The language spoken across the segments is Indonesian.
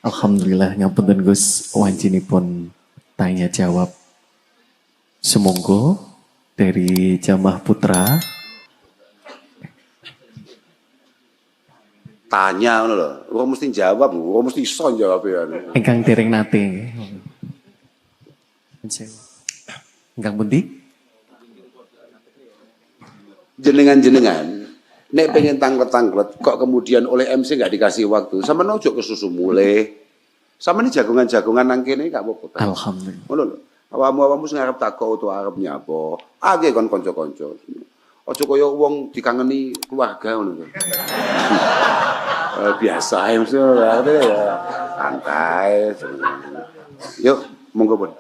Alhamdulillah ngapunten Gus wancinipun tanya jawab. Semonggo dari Jamah Putra. Tanya ngono lho. Ora mesti jawab, ora mesti iso jawab ya. Engkang dereng nate. Engkang pundi? Jenengan-jenengan nek pengen tanglet-tanglet kok kemudian oleh MC nggak dikasih waktu. Sama ojo kesusu mulai. Sama ini jagongan-jagongan nang kene gak apa-apa. Alhamdulillah. Ngono lho. Awamu sing arep takok utawa arep nyapa. Age kon kanca-kanca. Aja kaya wong dikangeni keluarga ngono lho. Biasa ya mesti ya. Santai. Yuk, monggo pun.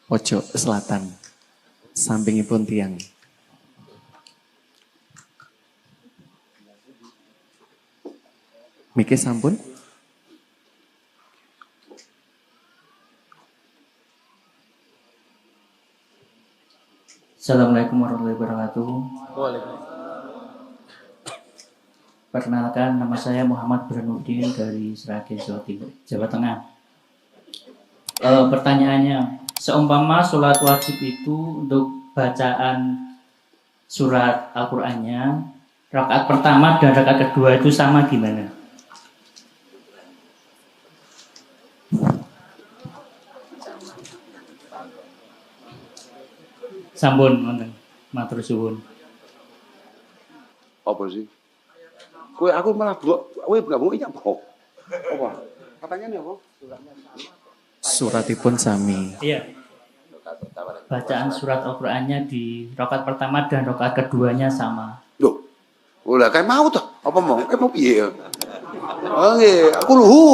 Pojok selatan. Sampingipun tiang. Mike sampun. Assalamualaikum warahmatullahi wabarakatuh. Perkenalkan, nama saya Muhammad Burhanuddin dari Sragen, Jawa Timur, Jawa Tengah. Pertanyaannya, seumpama sholat wajib itu untuk bacaan surat Al-Qur'annya, rakaat pertama dan rakaat kedua itu sama gimana? Sampun, matur suwun. Apa sih? Aku malah kowe enggak mau iya apa? Apa? Pertanyaannya apa? Suratipun sami. Iya. Bacaan surat Al-Qur'annya di rakaat pertama dan rakaat keduanya sama. Loh. Ulah kayak mau toh? Apa mau? Mau piye ya? Oh nggih, kulhu.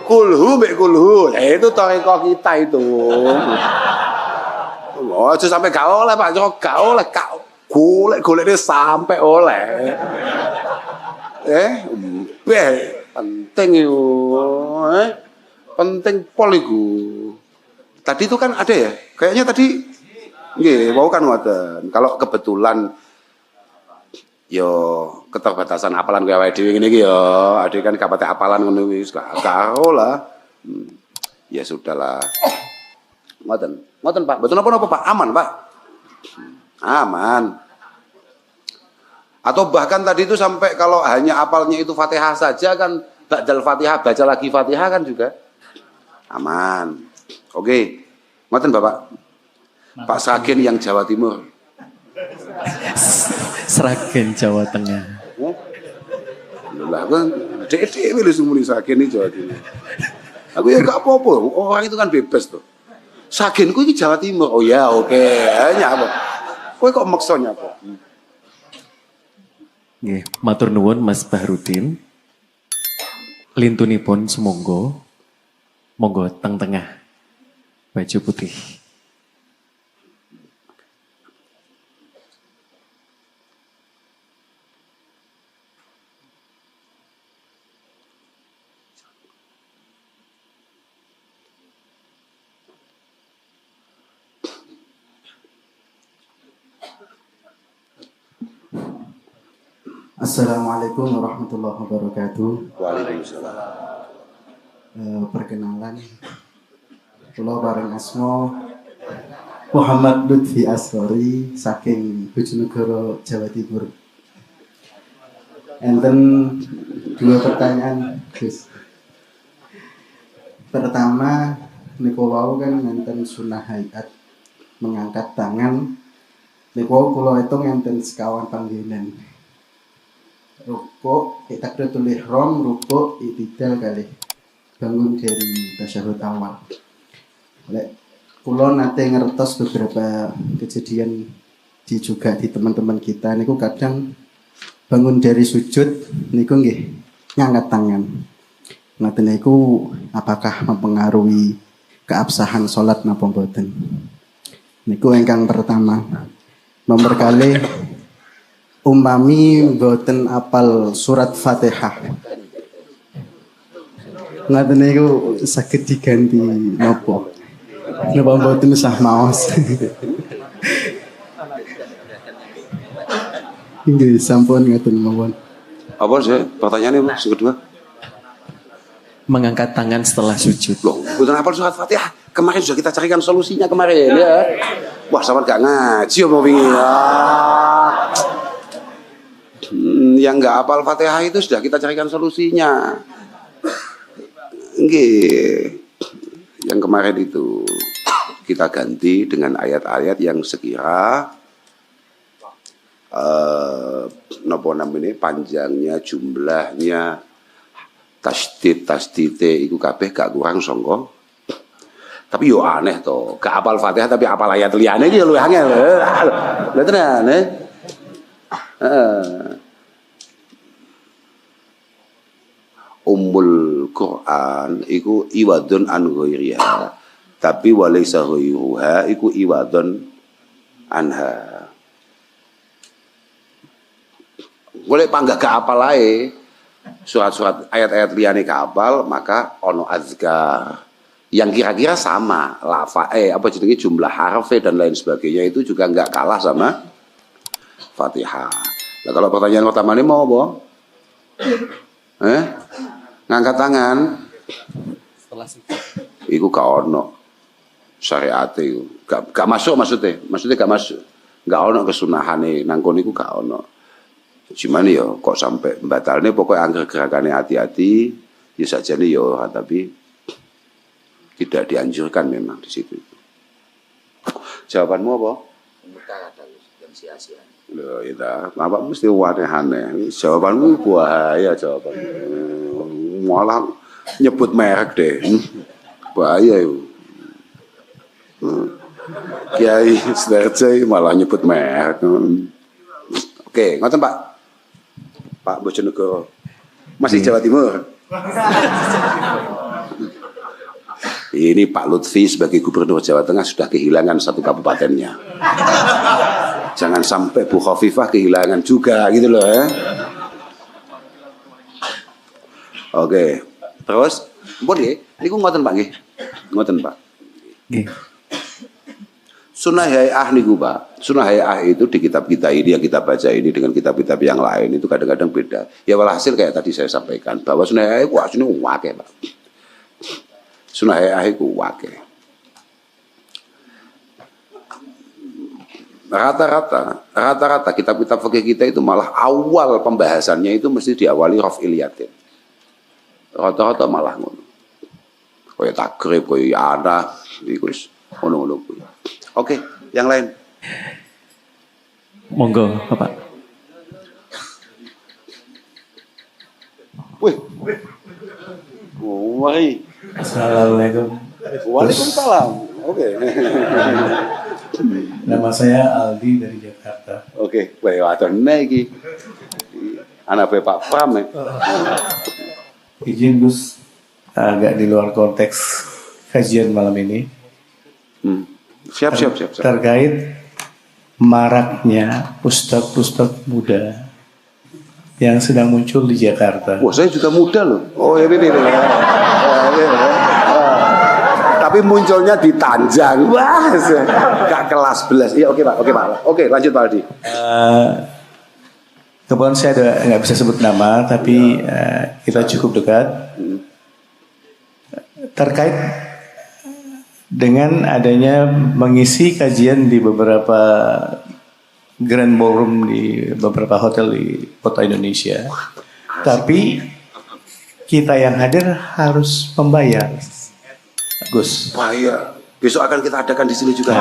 Kulhu mbek kulhu. Ya itu toreko kita itu. Oh, aja sampai gak oleh Pak Joko, gak oleh golek ini sampai oleh. Penting itu. Penting pol iku. Tadi itu kan ada ya? Kayaknya tadi nggih, mau kan ngoten. Kalau kebetulan yo keterbatasan apalan kowe awake dhewe ngene iki yo, ade kan kapate apalan ngono wis gak lah. Ya sudahlah. Ngoten Pak, betul apa Pak? Aman Pak? Aman. Atau bahkan tadi itu sampai kalau hanya apalnya itu Fatihah saja kan, ba'dal Fatihah baca lagi Fatihah kan juga aman. Oke, ngoten Bapak. Pak Sragen yang Jawa Timur. Sragen Jawa Tengah. Lah kan dhewe lho sumuni Sragen iki Jawa Timur. Aku ya gak apa-apa, orang itu kan bebas tuh. Sragen ku iki Jawa Timur. Oh ya, oke. Nyapa. Kowe kok maksa nyapa? Nggih, matur nuwun Mas Bahrudin. Lintunipun semonggo. Monggo teng tengah. Baju putih. Assalamualaikum warahmatullahi wabarakatuh. Waalaikumsalam. Perkenalan, kula bareng asma Muhammad Lutfi Asrori saking Bojonegoro, Jawa Timur. Enten dua pertanyaan, Gus. Pertama, niku wau kan enten sunah hayat mengangkat tangan. Niku wau kula hitung enten sekawan panggenan. Rukuk, takbiratul ihram, rukuk, i'tidal kali bangun dari tasyahud awal. Lek kula nate ngertos beberapa kejadian juga di teman-teman kita niku kadang bangun dari sujud niku nggih ngangkat tangan. Ngaten niku apakah mempengaruhi keabsahan salat napa mboten? Niku ingkang pertama. Nomor kali umpami mboten apal surat Fatihah. Ngaten niku saged diganti napa? Napa mboten sah maos. Nggih, sampun ngaten mawon. Apa sih pertanyaannya Mas kedua? mengangkat tangan setelah sujud. Loh, bukan hafal surat Fatihah. Kemarin sudah kita carikan solusinya kemarin ya. Wah, sama gak ngaji mau wingi. Yang nggak hafal Fatihah itu sudah kita carikan solusinya. Nggih. Yang kemarin itu kita ganti dengan ayat-ayat yang sekira napa namanya panjangnya, jumlahnya, tasdite iku kabeh gak kurang sangka. Tapi yo aneh to, gak hafal Fatihah tapi hafal ayat liyane iki lho angel. Lha tenan Ummul Quran iku iwadun an ghairiha. Tapi walaysa ghairuha iku iwadun anha. Boleh panggah gak hafal ae. Surat-surat ayat-ayat liyane gak hafal, maka ono azkar yang kira-kira sama apa jenenge jumlah harfe dan lain sebagainya itu juga nggak kalah sama Fatihah. Nah, kalau pertanyaan pertama ini mau apa? Ngangkat tangan. Setelah sujud. Iku gak ono syariat iku. Gak masuk maksudnya gak masuk. Gak ono kesunahane nang kono iku gak ono. Cuman ya kok sampai batalnya pokoknya angger gerakannya hati-hati ya sajane ya ora tapi tidak dianjurkan memang di situ. Jawabanmu apa? Muka ada yang sia-sia. Loh, itu apa mesti aneh-aneh. Jawabanmu bahaya jawabanmu. Malah nyebut merek deh. Bahaya itu. Kiai Sudarjai malah nyebut merek. Oke, ngoten Pak. Pak Bojonegoro. Masih Jawa Timur. Ini Pak Lutfi sebagai Gubernur Jawa Tengah sudah kehilangan satu kabupatennya. Jangan sampai Bu Khofifah kehilangan juga gitu loh ya. Oke. Terus boleh niku ngoten Pak nggih. Ngoten Pak. Nggih. Sunnah hayah niku Pak. Sunnah hayah itu di kitab kita ini yang kita baca ini dengan kitab-kitab yang lain itu kadang-kadang beda. Ya walhasil kayak tadi saya sampaikan bahwa sunnah hayah itu asline akeh Pak. Sunnah hayah iku akeh. Rata-rata kitab-kitab fikih kita itu malah awal pembahasannya itu mesti diawali raf'il yatin. Rata-rata malah ngono. Kaya takrib, kaya ana iku wis ngono-ngono kuwi. Oke, yang lain. Monggo, Bapak. Wih. Wahai. Assalamualaikum. Waalaikumsalam. Oke. Nama saya Aldi dari Jakarta. Oke, wae wadone iki. Anak Pak Pram ya. Izin Gus, agak di luar konteks kajian malam ini. Siap. Terkait maraknya ustadz muda yang sedang muncul di Jakarta. Wah, saya juga muda loh. Oh, ini. Tapi munculnya di Tanjang. Wah, gak kelas 11. Iya, oke Pak. Oke, lanjut Pak Aldi. Kebetulan saya nggak bisa sebut nama, tapi kita cukup dekat. Terkait dengan adanya mengisi kajian di beberapa grand ballroom di beberapa hotel di kota Indonesia. Tapi kita yang hadir harus membayar. Gus. Wah, iya. Besok akan kita adakan di sini juga.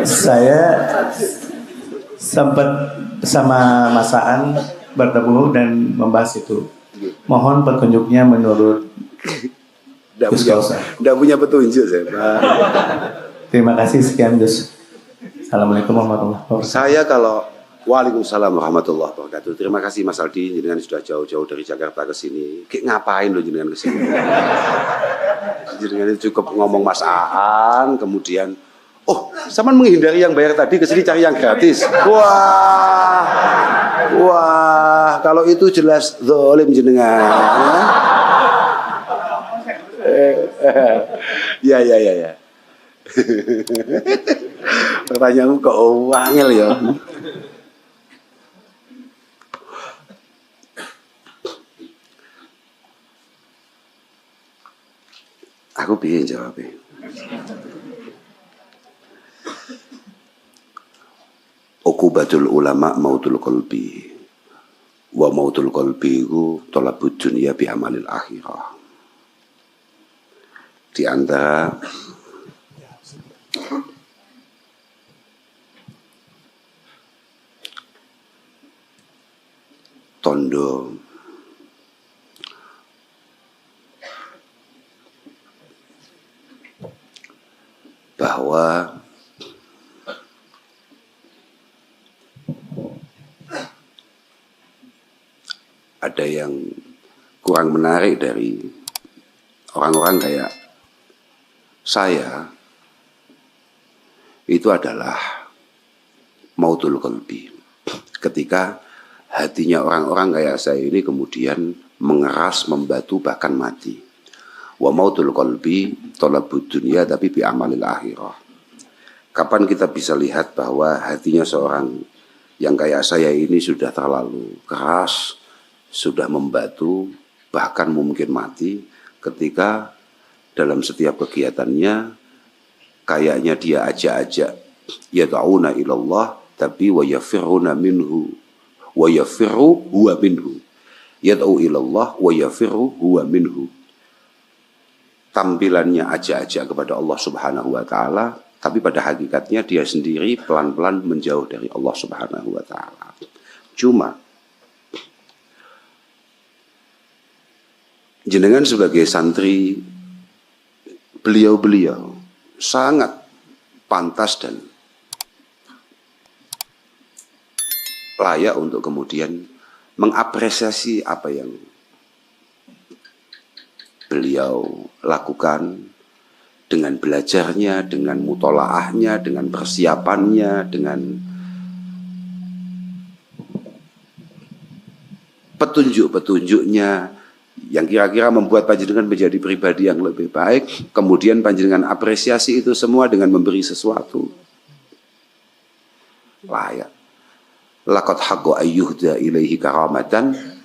Saya sempat bersama Mas Aan bertemu dan membahas itu. Mohon petunjuknya menurut Tidak punya petunjuk saya, Pak. Terima kasih, sekian Gus. Assalamualaikum warahmatullahi wabarakatuh. Saya kalau Waalaikumsalam warahmatullahi wabarakatuh. Terima kasih Mas Aldi, jenengan sudah jauh-jauh dari Jakarta ke sini. Kayak ngapain lo jenengan ke sini? Jenengan cukup ngomong Mas Aan, kemudian sampean menghindari yang bayar tadi, ke sini cari yang gratis. Wah, kalau itu jelas zalim jenengan. Ya. Pertanyaanmu kok wangel ya. Aku piye jawabnya? Uqubatul ulama mautul qalbi. Wa mautul qalbi iku talabud dunya bi amalil akhirah. Di antara tondo bahwa ada yang kurang menarik dari orang-orang kayak saya itu adalah mautul qalbi. Ketika hatinya orang-orang kayak saya ini kemudian mengeras, membatu, bahkan mati. Wa mautul qalbi talabud dunya tapi bi amalil akhirah. Kapan kita bisa lihat bahwa hatinya seorang yang kayak saya ini sudah terlalu keras, sudah membatu, bahkan mungkin mati, ketika dalam setiap kegiatannya kayaknya dia ajak-ajak yad'una ilallah tapi wa yafiruna minhu wa yafiru huwa minhu, yad'u ilallah wa yafiru huwa minhu. Tampilannya ajak-ajak kepada Allah Subhanahu wa taala, tapi pada hakikatnya dia sendiri pelan-pelan menjauh dari Allah Subhanahu wa taala. Cuma jenengan sebagai santri, beliau-beliau sangat pantas dan layak untuk kemudian mengapresiasi apa yang beliau lakukan dengan belajarnya, dengan mutolaahnya, dengan persiapannya, dengan petunjuk-petunjuknya yang kira-kira membuat panjenengan menjadi pribadi yang lebih baik. Kemudian panjenengan apresiasi itu semua dengan memberi sesuatu. Layak. Laqad haqqo ayyuhda ilaihi karamatan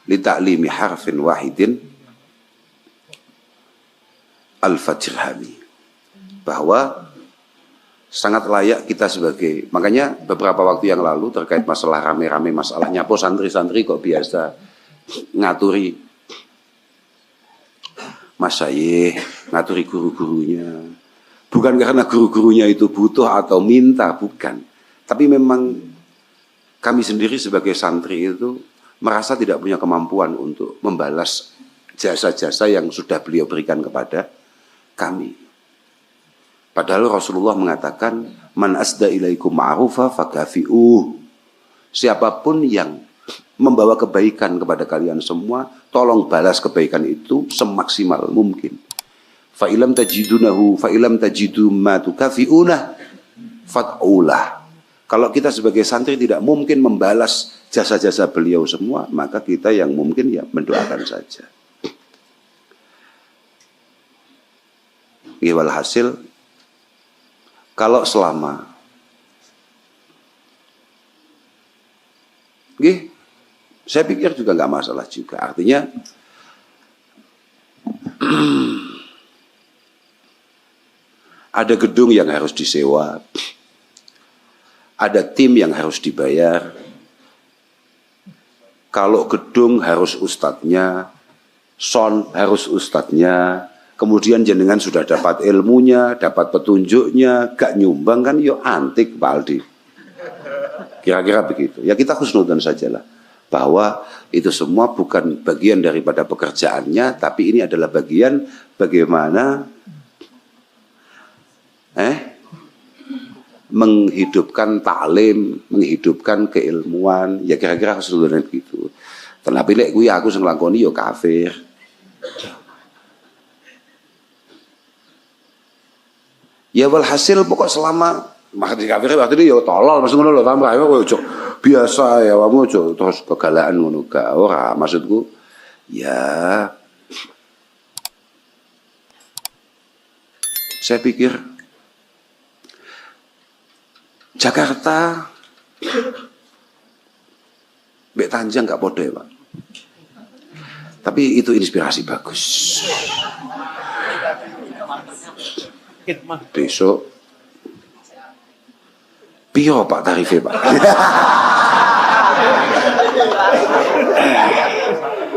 li ta'limi harfin wahidin al-fajrhami. Bahwa sangat layak kita sebagai, makanya beberapa waktu yang lalu terkait masalah rame-rame masalah nyapo santri-santri kok biasa ngaturi masyayikh, ngaturi guru-gurunya. Bukan karena guru-gurunya itu butuh atau minta, bukan. Tapi memang kami sendiri sebagai santri itu merasa tidak punya kemampuan untuk membalas jasa-jasa yang sudah beliau berikan kepada kami. Padahal Rasulullah mengatakan, man asda ilaikum ma'rufa fakafi'uh. Siapapun yang membawa kebaikan kepada kalian semua, tolong balas kebaikan itu semaksimal mungkin. Fa ilam tajidunahu fa ilam tajidu ma tukafi'unah fat'ulah. Kalau kita sebagai santri tidak mungkin membalas jasa-jasa beliau semua, maka kita yang mungkin ya mendoakan saja. Walhasil, kalau selama saya pikir juga nggak masalah juga. Artinya ada gedung yang harus disewa, ada tim yang harus dibayar. Kalau gedung harus ustadznya, sound harus ustadznya, kemudian jenengan sudah dapat ilmunya, dapat petunjuknya, gak nyumbang kan yo antik Pak Aldi. Kira-kira begitu. Ya kita husnudzon sajalah bahwa itu semua bukan bagian daripada pekerjaannya, tapi ini adalah bagian bagaimana menghidupkan taklim, menghidupkan keilmuan, ya kira-kira husnudzon begitu. Tapi lek kuwi aku sing nglakoni yo kafir. Ya walhasil pokok selama makanya kafir waktu itu ya tolol maksud ngono lho tambah ojo biasa ya kamu ojo terus kegalaan ngono gak ora maksudku ya saya pikir Jakarta Mbek Tanjang gak podo ya Pak. Tapi itu inspirasi bagus. Besok piro Pak tarifnya Pak?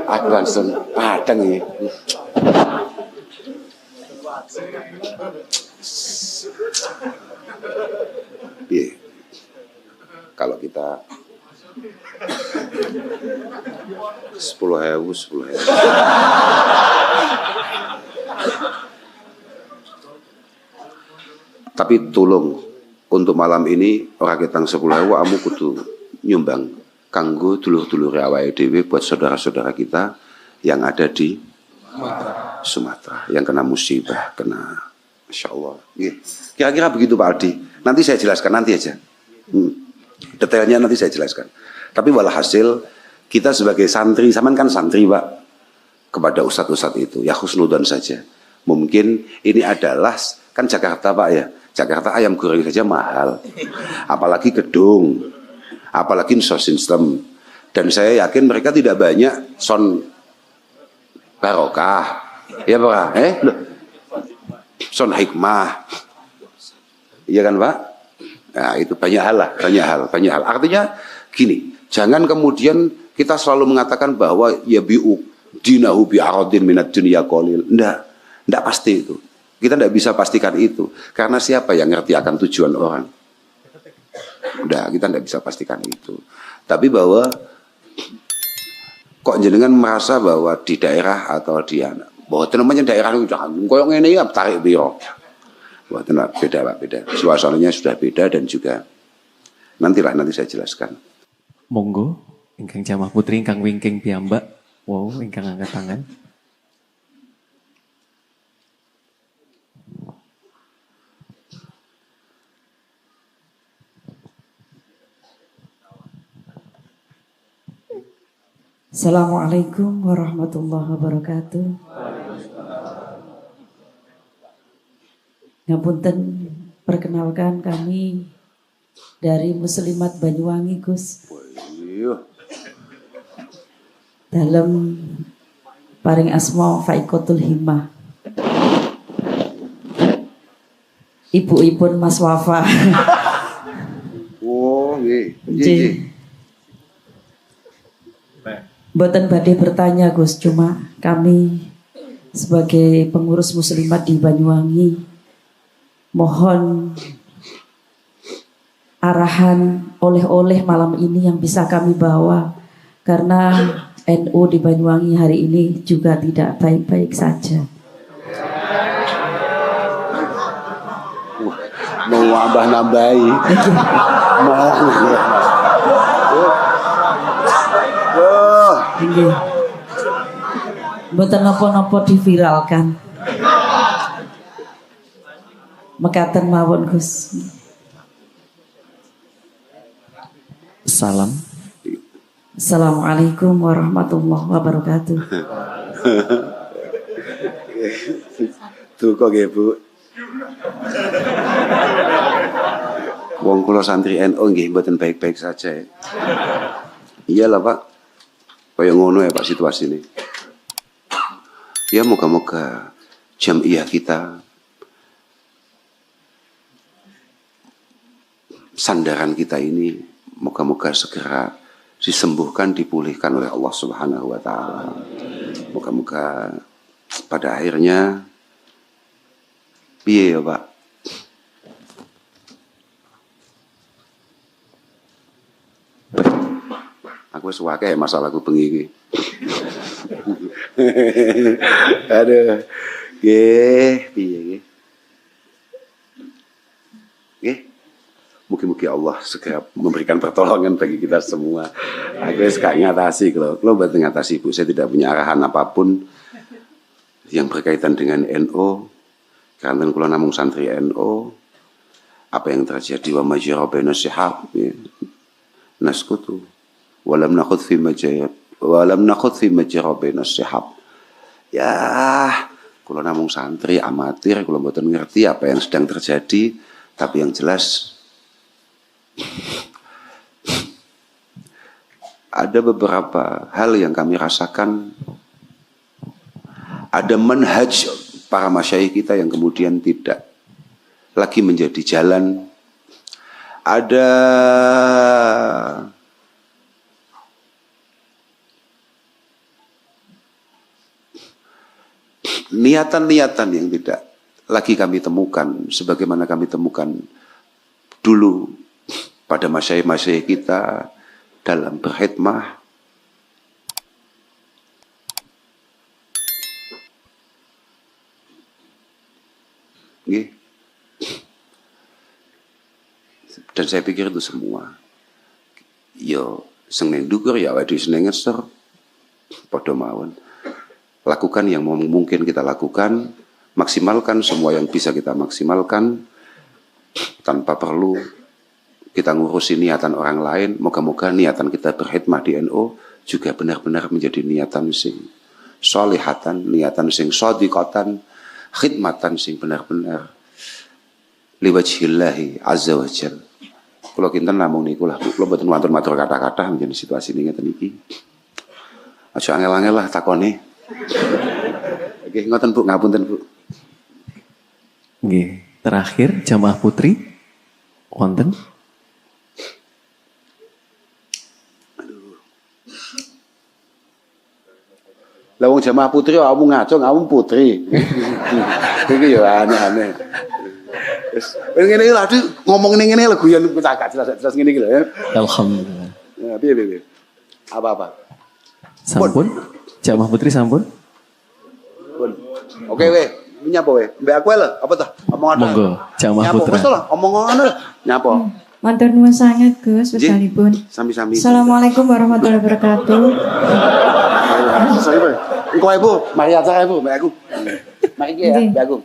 Aku langsung padang ya. Iya. Kalau kita 10.000. Tapi tolong untuk malam ini orang ketang 10.000 kamu kudu nyumbang kanggo dulur-dulur awake dhewe buat saudara-saudara kita yang ada di Sumatera yang kena musibah, kena Masya Allah. Kira-kira begitu Pak Aldi. Nanti saya jelaskan nanti aja. Detailnya nanti saya jelaskan. Tapi walhasil kita sebagai santri, zaman kan santri Pak, kepada ustadz-ustadz itu ya husnudzon saja. Mungkin ini adalah kan Jakarta Pak ya. Jakarta ayam goreng saja mahal. Apalagi gedung, apalagi sound system. Dan saya yakin mereka tidak banyak sound barokah. Ya Pak, sound hikmah. Iya kan Pak? Nah, itu banyak hal lah, banyak hal. Artinya gini, jangan kemudian kita selalu mengatakan bahwa ya bi'u dinahu bi'aradin minad dunya qalil. Enggak pasti itu. Kita tidak bisa pastikan itu. Karena siapa yang ngerti akan tujuan orang? Kita tidak bisa pastikan itu. Tapi bahwa kok jenengan merasa bahwa di daerah atau di bahwa namanya daerah itu jangan koyong ini ya tarik biro. Bahwa beda Pak, beda. Suasananya sudah beda dan juga nanti saya jelaskan. Monggo, ingkang Jamaah Putri, ingkang wingking piyambak. Wow, ingkang angkat tangan. Assalamualaikum warahmatullahi wabarakatuh. Ngapunten, perkenalkan kami dari Muslimat Banyuwangi Gus. Dalam paring asma Faikotul Himmah. Ibu-ipun Mas Wafa. Oh, nggih. Mboten badhe bertanya Gus, cuma kami sebagai pengurus muslimat di Banyuwangi mohon arahan oleh-oleh malam ini yang bisa kami bawa, karena NU di Banyuwangi hari ini juga tidak baik-baik saja. Mau nambah-nambahi. Mboten napa-napa diviralkan. Mekaten mawon Gus. Salam. Assalamualaikum warahmatullahi wabarakatuh. Tuh kok nggih Bu. Wong kula santri NU nggih mboten baik-baik saja. Iyalah Pak. Kayak ngono ya Pak situasi ini. Ya moga-moga jamiah kita, sandaran kita ini moga-moga segera disembuhkan, dipulihkan oleh Allah Subhanahu wa taala. Moga-moga pada akhirnya piye ya Pak? Aku wis akeh masalahku bengi iki. Aduh. Piye nggih. Nggih. Mugi-mugi Allah segera memberikan pertolongan bagi kita semua. Aku wis gak ngatasi kalau mboten ngatasi Bu, saya tidak punya arahan apapun yang berkaitan dengan NU. Karena kula namung santri NU. Apa yang terjadi wa majra baina syihab naskutu walam nakhudh fi majra baina syihab. Ya, kula namung santri amatir, kula mboten ngerti apa yang sedang terjadi, tapi yang jelas ada beberapa hal yang kami rasakan Ada manhaj para masyayikh kita yang kemudian tidak lagi menjadi jalan. Ada niatan-niatan yang tidak lagi kami temukan sebagaimana kami temukan dulu pada masyayikh-masyayikh kita dalam berkhidmah. Nggih. Dan saya pikir itu semua yo sing ning ndukur ya awake dhewe seneng ngeser padha mawon. Lakukan yang mungkin kita lakukan, maksimalkan semua yang bisa kita maksimalkan tanpa perlu kita ngurusi niatan orang lain. Moga-moga niatan kita berkhidmah di NU juga benar-benar menjadi niatan sing sholihatan, niatan sing shadiqatan, khidmatan sing benar-benar liwajhillahi azza wa jal. Kula kinten namung niku lah Bu, kula mboten matur-matur kata-kata menjadi situasi ini ngeten iki. Aja angel-angel lah takone. Oke, ngoten Bu, ngapunten Bu. Nggih, terakhir jamaah putri wonten. Lah wong jamaah putri kamu ngaco, kamu putri. Iki ya aneh-aneh. Wis ngene iki lha ngomong ngene lho guyon cagak jelas ngene iki lho ya. Alhamdulillah. Ya piye. Apa-apa. Sampun? Jamaah putri sampun? Pun. Oke we, nyapa we? Mbak aku lho, apa tah? Omongan. Monggo, jamaah putra. Wis lho, omongan nyapa. Matur nuwun sanget Gus wektalipun. Sami-sami. Assalamualaikum warahmatullahi wabarakatuh. Engko ae Bu, mari acara Bu, mbak aku. Mari iki ya, mbak aku.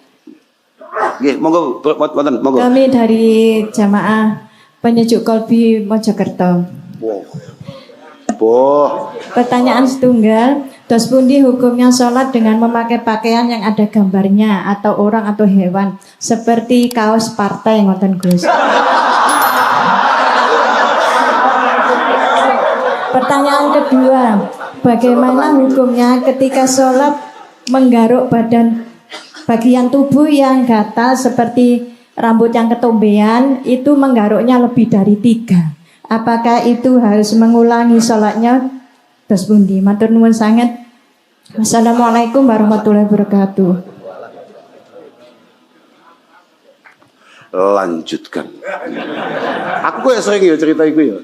Nggih, monggo wonten, monggo. Kami dari jamaah Penyejuk Kolbi Mojokerto. Wow. Boh. Pertanyaan setunggal, dos pundi hukumnya sholat dengan memakai pakaian yang ada gambarnya atau orang atau hewan seperti kaos partai ngoten Gus. Pertanyaan kedua, bagaimana hukumnya ketika sholat menggaruk bagian tubuh yang gatal seperti rambut yang ketombean itu menggaruknya lebih dari 3. Apakah itu harus mengulangi sholatnya? Dos pundi? Matur nuwun sanget. Wassalamualaikum warahmatullahi wabarakatuh. Lanjutkan. Aku ya sering ya cerita itu ya.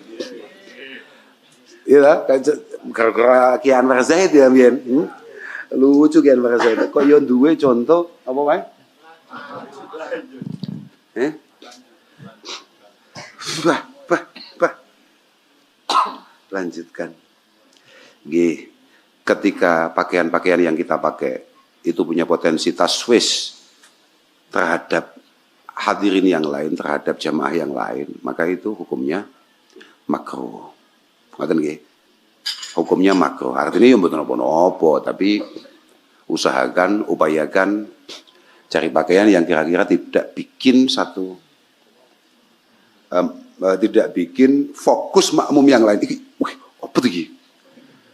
Iya, gara-gara Ki Anwar Zaid ya Mian. Lucu Ki Anwar Zaid. Kok yo duwe contoh apa wae? Bah. Lanjutkan. Nggih. Ketika pakaian-pakaian yang kita pakai itu punya potensi taswis terhadap hadirin yang lain, terhadap jamaah yang lain, maka itu hukumnya makruh. Ngoten nggih. Hukumnya makruh. Artinya ya mboten napa-napa, tapi upayakan cari pakaian yang kira-kira tidak bikin tidak bikin fokus makmum yang lain. Iki, wih, apa tuh iki?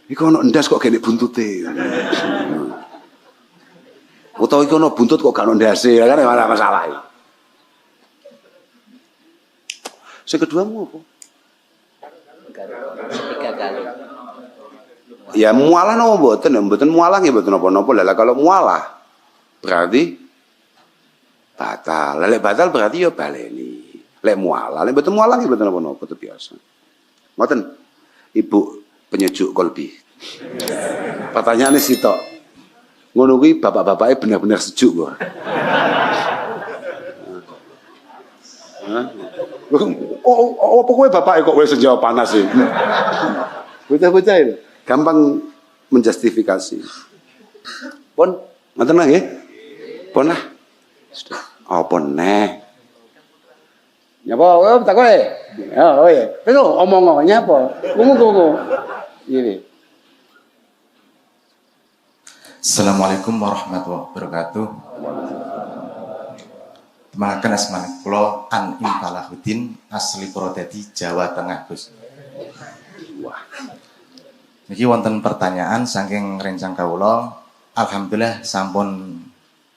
Iki ono ndas kok gene buntute. Utawa iki ono buntut kok gak ono ndase, kan ora masalah. Sing kedua mau apa? 3 kali. Ya mualah napa mboten mualah nggih mboten napa-napa. Lah kalau mualah berarti batal. Lek batal berarti ya baleni. Lek mualah, lek mboten mualah nggih mboten napa-napa itu biasa. Ngoten. Ibu penyejuk kolbi. Pertanyaane sitok. Ngono kuwi bapak-bapake benar-benar sejuk kok. Oh, apa kowe bapake kok wis jawab panas sih. Bocah-bocah itu gampang menjustifikasi. Pon, ngoten nggih? Pon lah. Apa neh? Nyapa kowe tak kowe? Oh ya. Wis omong nyapa? Kumu. Iki. Assalamualaikum warahmatullahi wabarakatuh. Makan asmane kula An Impalahuddin asli Purwodadi Jawa Tengah Gus. Wah. Niki wonten pertanyaan saking rencang kawula alhamdulillah sampun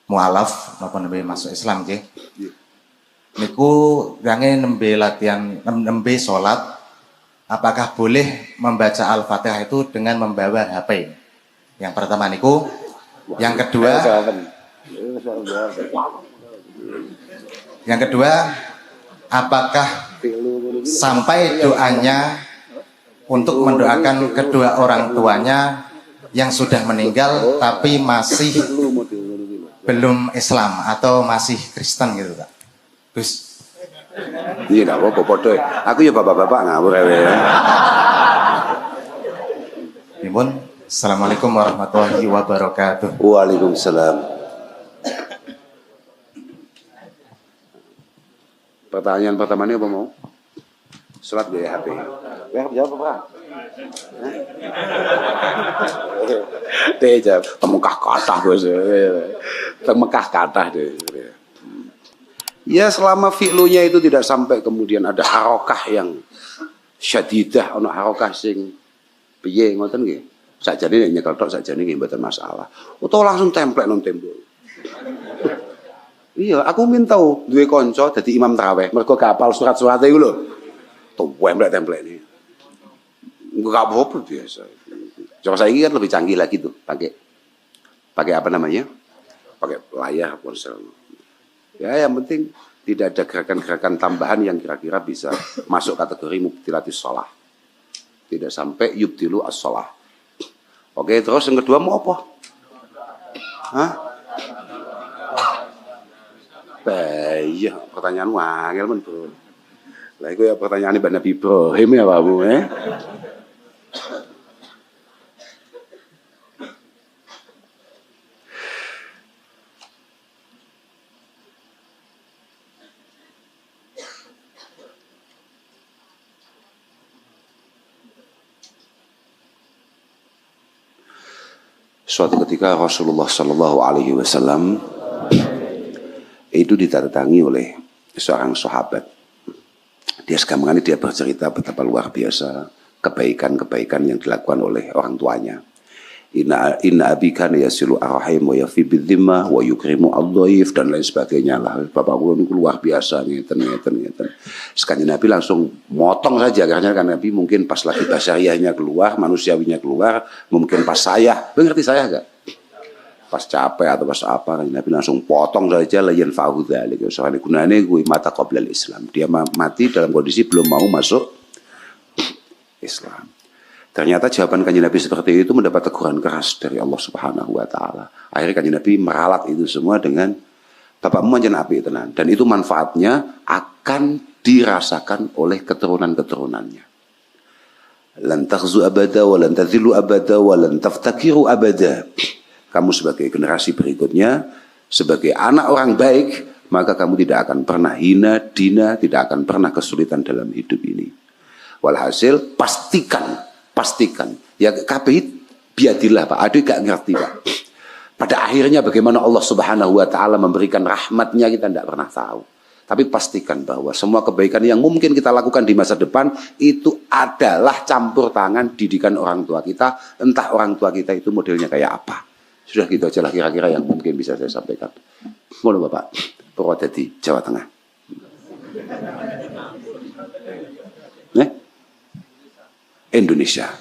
mualaf napa nembe masuk Islam nggih. Niku gange nembe latihan nembe salat, apakah boleh membaca Al-Fatihah itu dengan membawa HP? Yang pertama niku, yang kedua apakah sampai doanya untuk mendoakan kedua orang tuanya yang sudah meninggal tapi masih belum Islam atau masih Kristen gitu Pak? Gus. Iya enggak apa-apa padha. Aku ya bapak-bapak ngawur ae. Imun, Assalamualaikum warahmatullahi wabarakatuh. Waalaikumsalam. Pertanyaan pertamanya apa mau? Salat gaya HP. Ya jawab apa? Teh jawab, temekah kathah Gus. Temekah kathah deh. Ya selama fi'lunya itu tidak sampai kemudian ada harokah yang syadidah, ono harokah sing piye ngoten nggih. Sakjane nek nyekel tok sakjane nggih mboten masalah. Utawa langsung templek nang tembok. Iya, aku min tau duwe kanca dadi imam tarawih, mergo gak hafal surat-surate iku lho. Templek ini. Enggak apa-apa biasa. Coba saiki kan lebih canggih lagi tuh, pakai apa namanya? Pakai layar ponsel. Ya, yang penting tidak ada gerakan-gerakan tambahan yang kira-kira bisa masuk kategori mubtilatis shalah. Tidak sampai yubtilu as-shalah. Oke, terus yang kedua mau apa? Hah? Iya, pertanyaan wangel men, Bro. Lah iku ya pertanyaan Mbak Nabi Ibrahim ya, Pak Bu, Suatu ketika Rasulullah Shallallahu Alaihi Wasallam itu didatangi oleh seorang sahabat. Dia sekarang dia bercerita betapa luar biasa kebaikan-kebaikan yang dilakukan oleh orang tuanya. Inna abi kana yasilu arham wa yafi bidzimma wa yukrimu ad-dhaif dan lain sebagainya lah. Bapak kula niku luar biasa ngeten. Sekali Nabi langsung motong saja karena kan Nabi mungkin pas lagi basyariahnya keluar, manusiawinya keluar, mungkin pas saya, ngerti saya enggak? Pas capek atau pas apa kan Nabi langsung potong saja layan fa'u dzalik. Soalnya gunane kuwi mata qoblal Islam. Dia mati dalam kondisi belum mau masuk Islam. Ternyata jawaban Kanjeng Nabi seperti itu mendapat teguran keras dari Allah Subhanahu wa taala. Akhirnya Kanjeng Nabi meralat itu semua dengan bapakmu manjen api tenan dan itu manfaatnya akan dirasakan oleh keturunan-keturunannya. Lan takhzu abada wa lan tadhillu abada wa lan taftakiru abada. Kamu sebagai generasi berikutnya, sebagai anak orang baik, maka kamu tidak akan pernah hina, dina, tidak akan pernah kesulitan dalam hidup ini. Walhasil pastikan. Ya kabeh biadillah Pak. Aduh gak ngerti Pak. Pada akhirnya bagaimana Allah Subhanahu wa taala memberikan rahmatnya kita tidak pernah tahu. Tapi pastikan bahwa semua kebaikan yang mungkin kita lakukan di masa depan itu adalah campur tangan didikan orang tua kita. Entah orang tua kita itu modelnya kayak apa. Sudah gitu aja lah kira-kira yang mungkin bisa saya sampaikan. Mohon Bapak, Purwodadi, Jawa Tengah. Indonesia.